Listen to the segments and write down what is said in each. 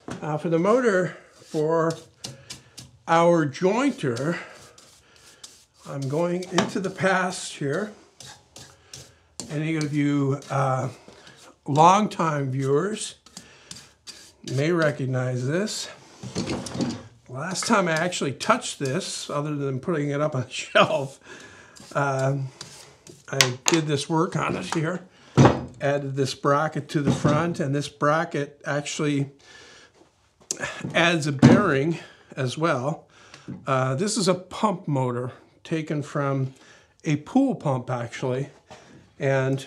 For the motor for our jointer, I'm going into the past here. Any of you longtime viewers may recognize this. Last time I actually touched this, other than putting it up on a shelf, I did this work on it here. Added this bracket to the front, and this bracket actually adds a bearing as well. This is a pump motor taken from a pool pump actually, and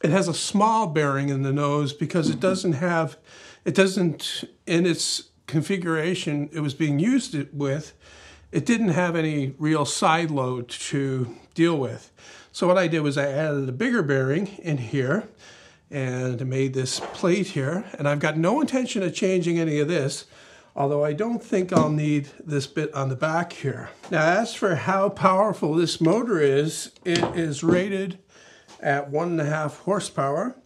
it has a small bearing in the nose because it doesn't in its configuration it was being used with, it didn't have any real side load to deal with. So what I did was I added a bigger bearing in here and made this plate here, and I've got no intention of changing any of this, although I don't think I'll need this bit on the back here. Now, as for how powerful this motor is, it is rated at 1.5 horsepower,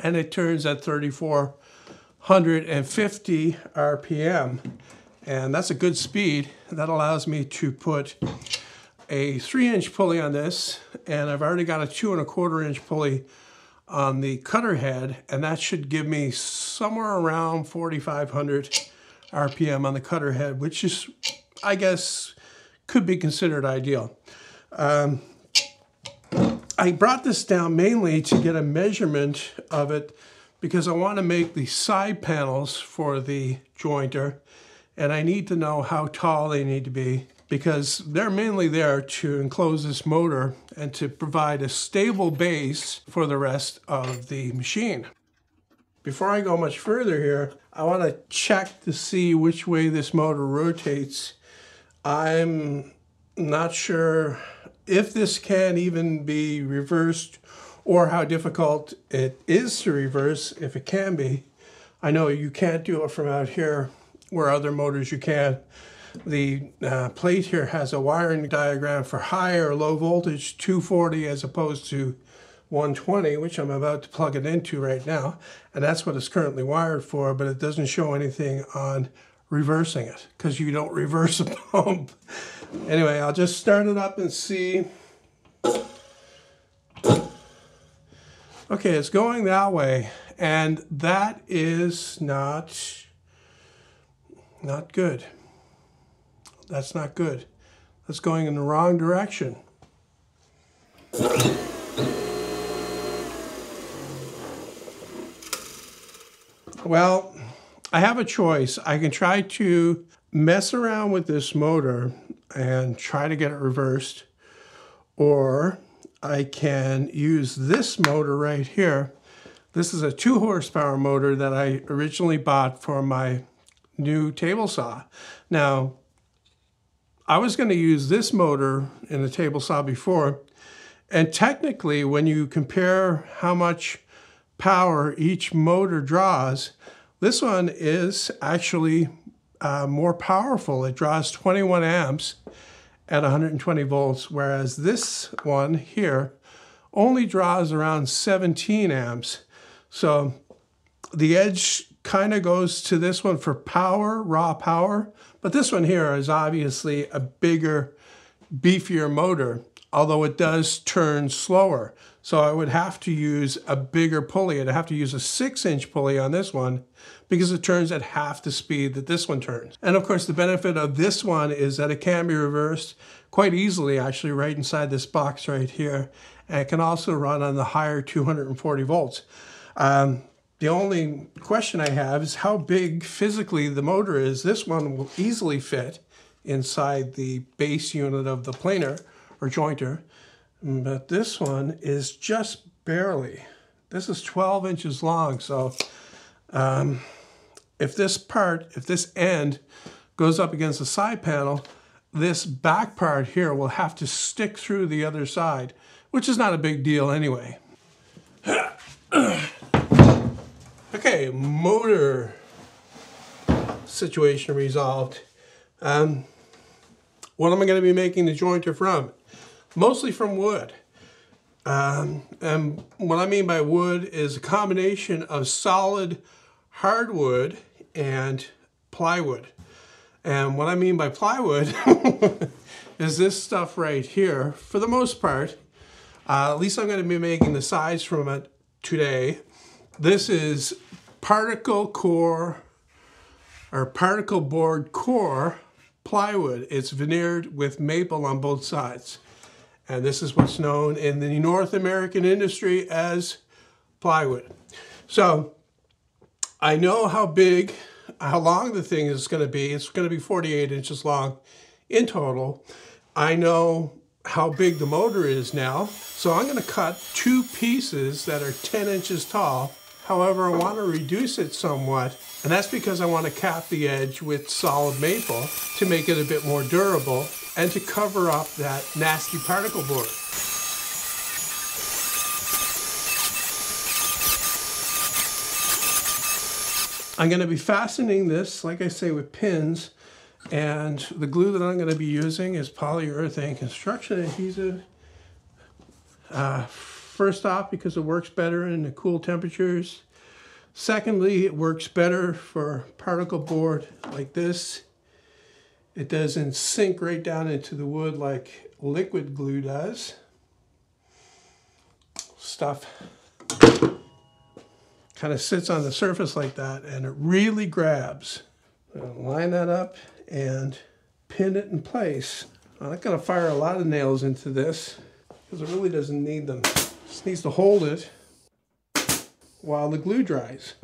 and it turns at 3,450 RPM, and that's a good speed. That allows me to put a 3-inch pulley on this, and I've already got a 2.25-inch pulley on the cutter head, and that should give me somewhere around 4,500 RPM on the cutter head, which is, I guess, could be considered ideal. I brought this down mainly to get a measurement of it because I want to make the side panels for the jointer, and I need to know how tall they need to be, because they're mainly there to enclose this motor and to provide a stable base for the rest of the machine. Before I go much further here, I want to check to see which way this motor rotates. I'm not sure if this can even be reversed or how difficult it is to reverse, if it can be. I know you can't do it from out here where other motors you can. The plate here has a wiring diagram for high or low voltage 240 as opposed to 120, which I'm about to plug it into right now, and that's what it's currently wired for, but it doesn't show anything on reversing it because you don't reverse a pump. Anyway, I'll just start it up and see. Okay, it's going that way, and that is not good. That's not good. That's going in the wrong direction. Well, I have a choice. I can try to mess around with this motor and try to get it reversed, or I can use this motor right here. This is a 2 horsepower motor that I originally bought for my new table saw. Now, I was going to use this motor in the table saw before, and technically when you compare how much power each motor draws, this one is actually more powerful. It draws 21 amps at 120 volts, whereas this one here only draws around 17 amps. So the edge kind of goes to this one for power, raw power, but this one here is obviously a bigger, beefier motor, although it does turn slower. So I would have to use a bigger pulley. I'd have to use a 6-inch pulley on this one because it turns at half the speed that this one turns. And of course, the benefit of this one is that it can be reversed quite easily, actually, right inside this box right here. And it can also run on the higher 240 volts. The only question I have is how big physically the motor is. This one will easily fit inside the base unit of the planer or jointer, but this one is just barely. This is 12 inches long, so if this end goes up against the side panel, this back part here will have to stick through the other side, which is not a big deal anyway. Okay, motor situation resolved. What am I going to be making the jointer from? Mostly from wood. And what I mean by wood is a combination of solid hardwood and plywood. And what I mean by plywood is this stuff right here, for the most part. At least I'm going to be making the sides from it today. This is particle core or particle board core plywood. It's veneered with maple on both sides. And this is what's known in the North American industry as plywood. So I know how long the thing is going to be. It's going to be 48 inches long in total. I know how big the motor is now. So I'm going to cut 2 pieces that are 10 inches tall. However, I want to reduce it somewhat, and that's because I want to cap the edge with solid maple to make it a bit more durable and to cover up that nasty particle board. I'm going to be fastening this, like I say, with pins, and the glue that I'm going to be using is polyurethane construction adhesive. First off, because it works better in the cool temperatures. Secondly, it works better for particle board like this. It doesn't sink right down into the wood like liquid glue does. Stuff kind of sits on the surface like that, and it really grabs. Line that up and pin it in place. I'm not going to fire a lot of nails into this because it really doesn't need them. It just needs to hold it while the glue dries.